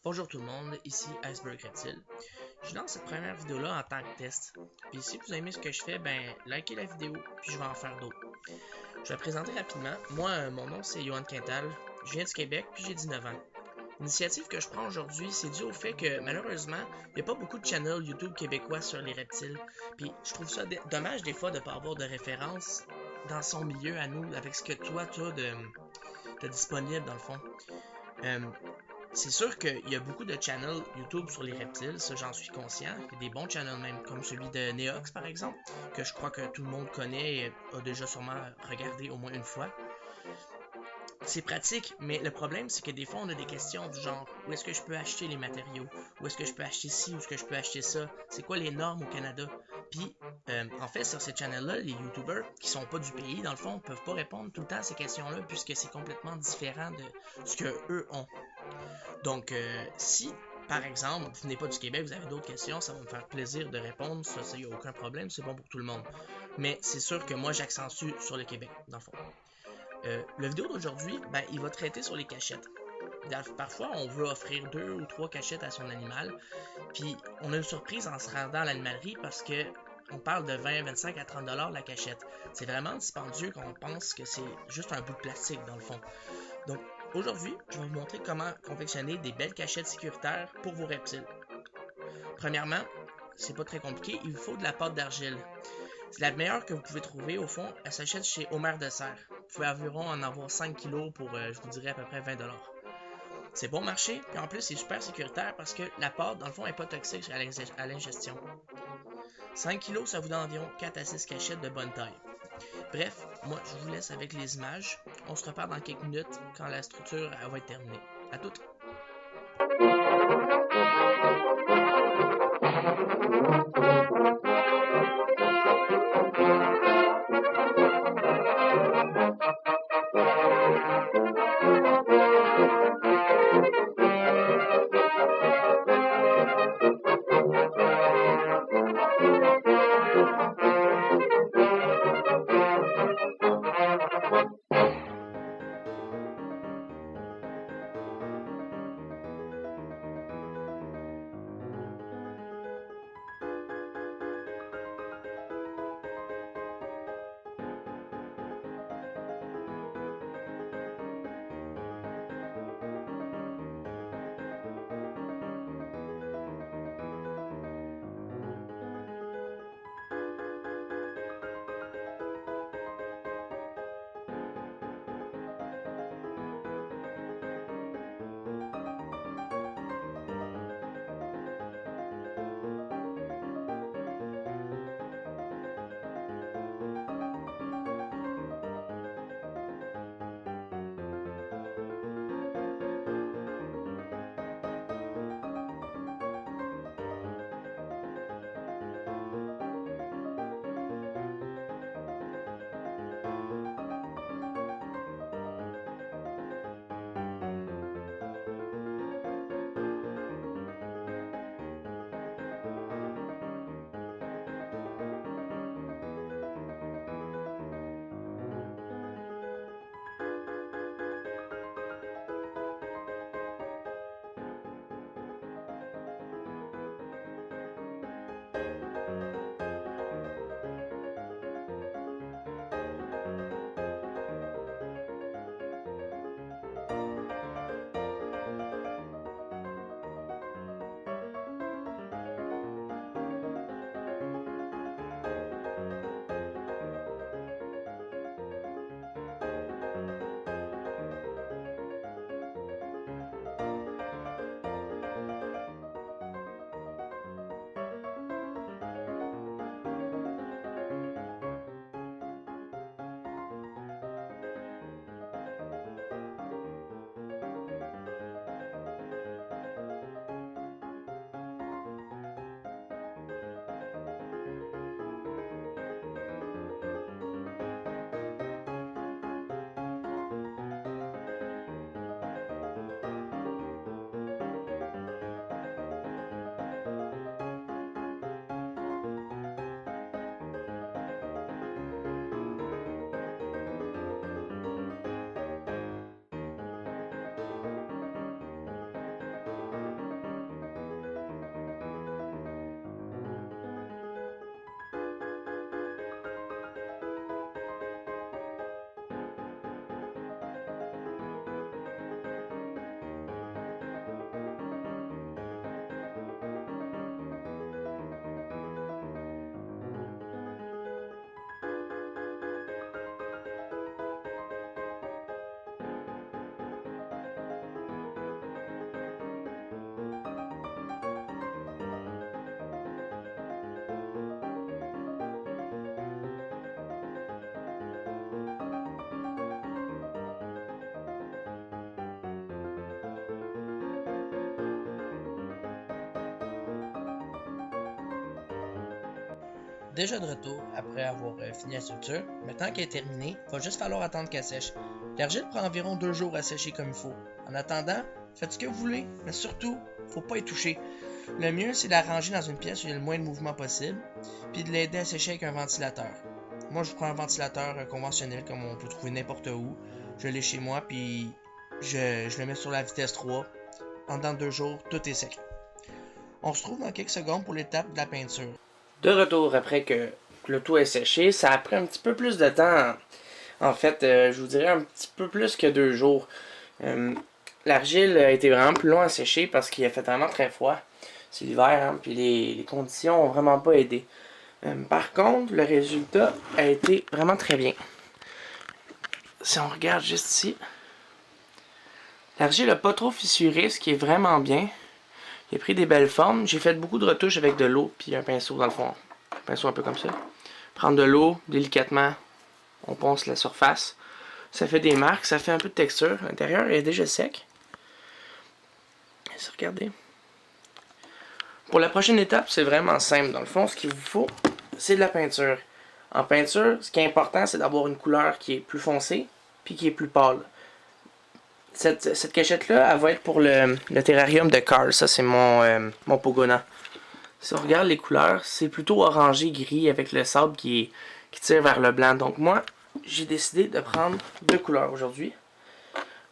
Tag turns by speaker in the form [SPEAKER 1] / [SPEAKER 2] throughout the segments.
[SPEAKER 1] Bonjour tout le monde, ici Iceberg Reptile. Je lance cette première vidéo-là en tant que test. Puis si vous aimez ce que je fais, likez la vidéo, puis je vais en faire d'autres. Je vais me présenter rapidement. Moi, mon nom c'est Johan Quintal, je viens du Québec, puis j'ai 19 ans. L'initiative que je prends aujourd'hui, c'est dû au fait que malheureusement, il n'y a pas beaucoup de channels YouTube québécois sur les reptiles. Puis je trouve ça dommage des fois de ne pas avoir de référence dans son milieu à nous, avec ce que toi tu as de disponible dans le fond. C'est sûr qu'il y a beaucoup de channels YouTube sur les reptiles, ça j'en suis conscient. Il y a des bons channels même, comme celui de Neox par exemple, que je crois que tout le monde connaît et a déjà sûrement regardé au moins une fois. C'est pratique, mais le problème c'est que des fois on a des questions du genre où est-ce que je peux acheter les matériaux, où est-ce que je peux acheter ci, où est-ce que je peux acheter ça, c'est quoi les normes au Canada. Puis en fait sur ces channels-là, les YouTubers qui sont pas du pays dans le fond peuvent pas répondre tout le temps à ces questions-là puisque c'est complètement différent de ce que eux ont. Donc, si, par exemple, vous venez pas du Québec, vous avez d'autres questions, ça va me faire plaisir de répondre, ça, il n'y a aucun problème, c'est bon pour tout le monde. Mais c'est sûr que moi, j'accentue sur le Québec, dans le fond. Le vidéo d'aujourd'hui, il va traiter sur les cachettes. Parfois, on veut offrir 2 ou 3 cachettes à son animal, puis on a une surprise en se rendant à l'animalerie parce que on parle de 20, 25 à 30 dollars la cachette. C'est vraiment dispendieux quand on pense que c'est juste un bout de plastique dans le fond. Donc aujourd'hui, je vais vous montrer comment confectionner des belles cachettes sécuritaires pour vos reptiles. Premièrement, c'est pas très compliqué, il vous faut de la pâte d'argile. C'est la meilleure que vous pouvez trouver, au fond, elle s'achète chez Omer de Serre. Vous pouvez environ en avoir 5 kg pour, je vous dirais, à peu près 20 dollars. C'est bon marché, puis en plus c'est super sécuritaire parce que la pâte, dans le fond, n'est pas toxique à l'ingestion. 5 kg, ça vous donne environ 4 à 6 cachettes de bonne taille. Bref, moi je vous laisse avec les images. On se reparle dans quelques minutes quand la structure va être terminée. À toutes! déjà de retour après avoir fini la structure. Maintenant qu'elle est terminée, il va juste falloir attendre qu'elle sèche. L'argile prend environ 2 jours à sécher comme il faut. En attendant, faites ce que vous voulez, mais surtout, faut pas y toucher. Le mieux, c'est de la ranger dans une pièce où il y a le moins de mouvement possible, puis de l'aider à sécher avec un ventilateur. Moi, je prends un ventilateur conventionnel, comme on peut trouver n'importe où. Je l'ai chez moi, puis je le mets sur la vitesse 3. Pendant 2 jours, tout est sec. On se retrouve dans quelques secondes pour l'étape de la peinture. De retour après que le tout est séché, ça a pris un petit peu plus de temps. En fait, je vous dirais un petit peu plus que 2 jours. L'argile a été vraiment plus long à sécher parce qu'il a fait vraiment très froid. C'est l'hiver, hein, puis les conditions ont vraiment pas aidé. Par contre, le résultat a été vraiment très bien. Si on regarde juste ici, l'argile n'a pas trop fissuré, ce qui est vraiment bien. Il a pris des belles formes. J'ai fait beaucoup de retouches avec de l'eau puis un pinceau dans le fond. Un pinceau un peu comme ça. Prendre de l'eau, délicatement, on ponce la surface. Ça fait des marques, ça fait un peu de texture. L'intérieur est déjà sec. Regardez. Pour la prochaine étape, c'est vraiment simple. Dans le fond, ce qu'il vous faut, c'est de la peinture. En peinture, ce qui est important, c'est d'avoir une couleur qui est plus foncée puis qui est plus pâle. Cette cachette-là, elle va être pour le terrarium de Carl. Ça, c'est mon Pogona. Si on regarde les couleurs, c'est plutôt orangé gris avec le sable qui tire vers le blanc. Donc moi, j'ai décidé de prendre 2 couleurs aujourd'hui.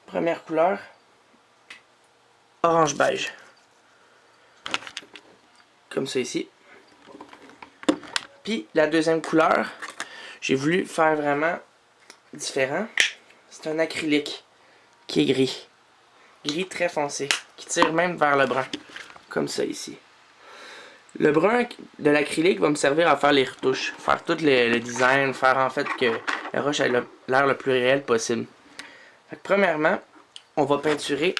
[SPEAKER 1] Première couleur, orange beige. Comme ça ici. Puis la deuxième couleur, j'ai voulu faire vraiment différent. C'est un acrylique qui est gris. Gris très foncé, qui tire même vers le brun. Comme ça ici. Le brun de l'acrylique va me servir à faire les retouches. Faire tout le design, faire en fait que la roche ait l'air le plus réel possible. Fait que premièrement, on va peinturer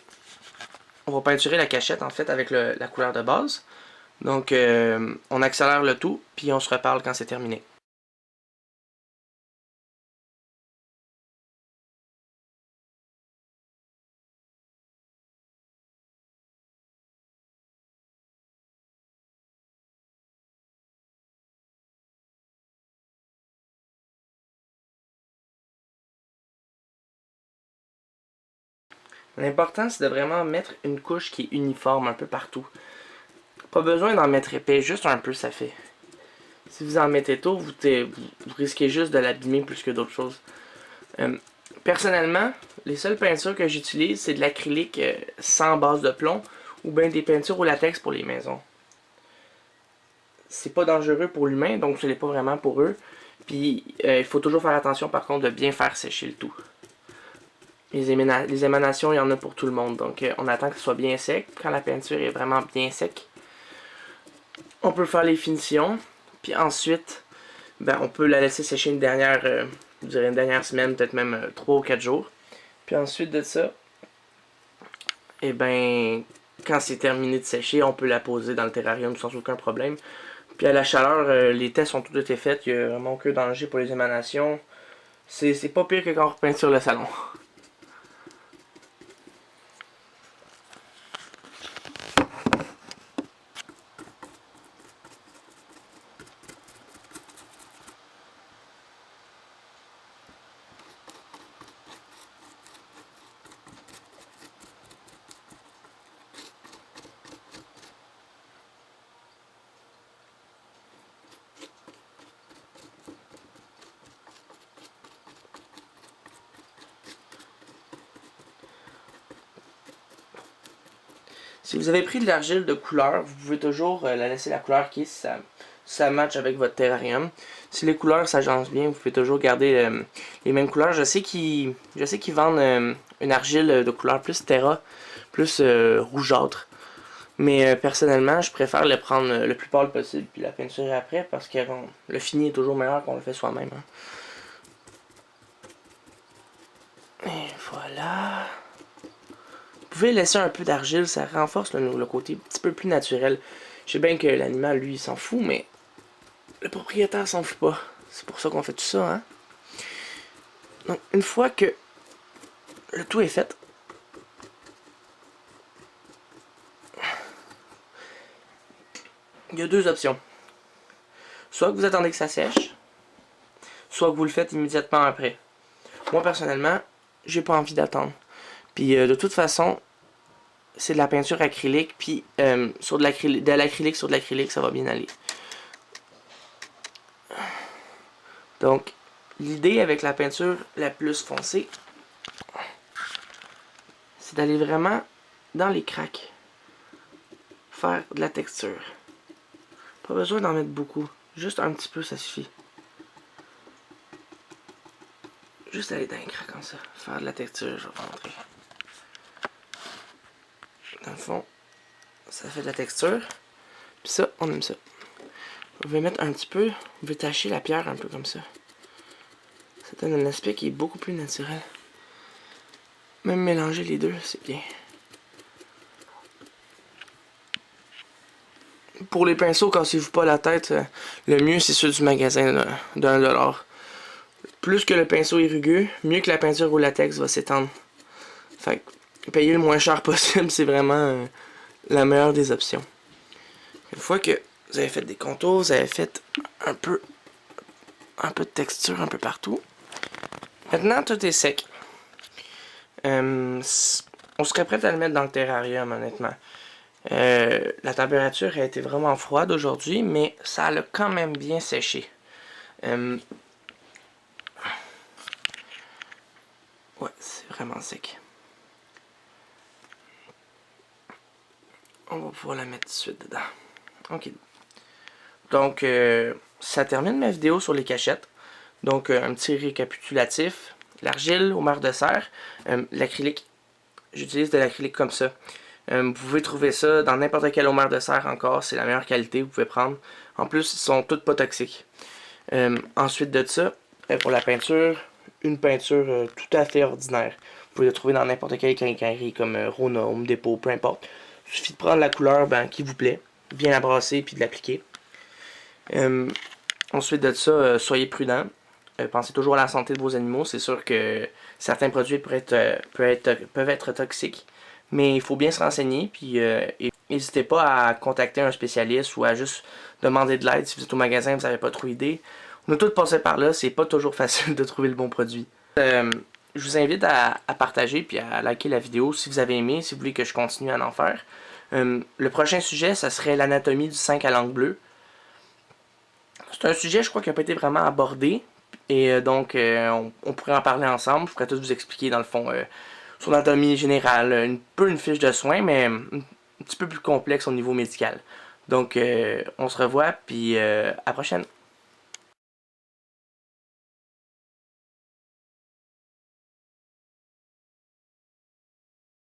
[SPEAKER 1] la cachette en fait avec la couleur de base. Donc on accélère le tout, puis on se reparle quand c'est terminé. L'important, c'est de vraiment mettre une couche qui est uniforme un peu partout. Pas besoin d'en mettre épais, juste un peu, ça fait. Si vous en mettez tôt, vous risquez juste de l'abîmer plus que d'autres choses. Personnellement, les seules peintures que j'utilise, c'est de l'acrylique sans base de plomb ou bien des peintures au latex pour les maisons. C'est pas dangereux pour l'humain, donc ce n'est pas vraiment pour eux. Puis il faut toujours faire attention par contre de bien faire sécher le tout. Les émanations, il y en a pour tout le monde, donc on attend que ce soit bien sec. Quand la peinture est vraiment bien sec, on peut faire les finitions. Puis ensuite, ben, on peut la laisser sécher une dernière semaine, peut-être même 3 ou 4 jours. Puis ensuite de ça, et ben, quand c'est terminé de sécher, on peut la poser dans le terrarium sans aucun problème. Puis à la chaleur, les tests ont tout été faits, il n'y a vraiment aucun danger pour les émanations. C'est pas pire que quand on repeint sur le salon. Si vous avez pris de l'argile de couleur, vous pouvez toujours la laisser la couleur qui est si ça match avec votre terrarium. Si les couleurs s'agencent bien, vous pouvez toujours garder les mêmes couleurs. Je sais qu'ils vendent une argile de couleur plus terra, plus rougeâtre. Mais personnellement, je préfère le prendre le plus pâle possible puis la peinturer après parce que le fini est toujours meilleur qu'on le fait soi-même. Hein. Et voilà. Vous pouvez laisser un peu d'argile, ça renforce le côté un petit peu plus naturel. Je sais bien que l'animal, lui, il s'en fout, mais le propriétaire s'en fout pas. C'est pour ça qu'on fait tout ça, hein. Donc, une fois que le tout est fait, il y a 2 options.
[SPEAKER 2] soit que vous attendez que ça sèche, soit que vous le faites immédiatement après. Moi, personnellement, j'ai pas envie d'attendre. Puis, de toute façon, c'est de la peinture acrylique, puis sur de l'acrylique sur de l'acrylique, ça va bien aller. Donc, l'idée avec la peinture la plus foncée, c'est d'aller vraiment dans les craques. Faire de la texture. Pas besoin d'en mettre beaucoup. Juste un petit peu, ça suffit. Juste aller dans les craques comme ça. Faire de la texture, je vais vous montrer. Dans le fond, ça fait de la texture. Puis ça, on aime ça. Vous pouvez mettre un petit peu, vous pouvez tacher la pierre un peu comme ça. Ça donne un aspect qui est beaucoup plus naturel. Même mélanger les deux, c'est bien. Pour les pinceaux, cassez-vous pas la tête. Le mieux, c'est ceux du magasin d'1 $. Plus que le pinceau est rugueux, mieux que la peinture au latex va s'étendre. Fait que payer le moins cher possible, c'est vraiment la meilleure des options. Une fois que vous avez fait des contours, vous avez fait un peu de texture un peu partout. Maintenant, tout est sec. On serait prêt à le mettre dans le terrarium, honnêtement. La température a été vraiment froide aujourd'hui, mais ça a quand même bien séché. Ouais, c'est vraiment sec. On va pouvoir la mettre tout de suite dedans. Ok. Donc, ça termine ma vidéo sur les cachettes. Donc, un petit récapitulatif. L'argile au marc de serre. L'acrylique. J'utilise de l'acrylique comme ça. Vous pouvez trouver ça dans n'importe quel homer de serre encore. C'est la meilleure qualité que vous pouvez prendre. En plus, ils sont toutes pas toxiques. Ensuite de ça, pour la peinture, une peinture tout à fait ordinaire. Vous pouvez la trouver dans n'importe quelle quincaillerie comme Rona, Home Depot, peu importe. Il suffit de prendre la couleur qui vous plaît, bien la brasser puis de l'appliquer. Ensuite de ça, soyez prudent. Pensez toujours à la santé de vos animaux. C'est sûr que certains produits peuvent être toxiques. Mais il faut bien se renseigner. Puis n'hésitez pas à contacter un spécialiste ou à juste demander de l'aide si vous êtes au magasin et vous n'avez pas trop idée. On a tous passé par là. C'est pas toujours facile de trouver le bon produit. Je vous invite à partager puis à liker la vidéo si vous avez aimé, si vous voulez que je continue à en faire. Le prochain sujet, ça serait l'anatomie du 5 à langue bleue. C'est un sujet, je crois, qui n'a pas été vraiment abordé. Et donc, on pourrait en parler ensemble. Je pourrais tout vous expliquer, dans le fond, son anatomie générale. Un peu une fiche de soins, mais un petit peu plus complexe au niveau médical. Donc, on se revoit, puis à la prochaine.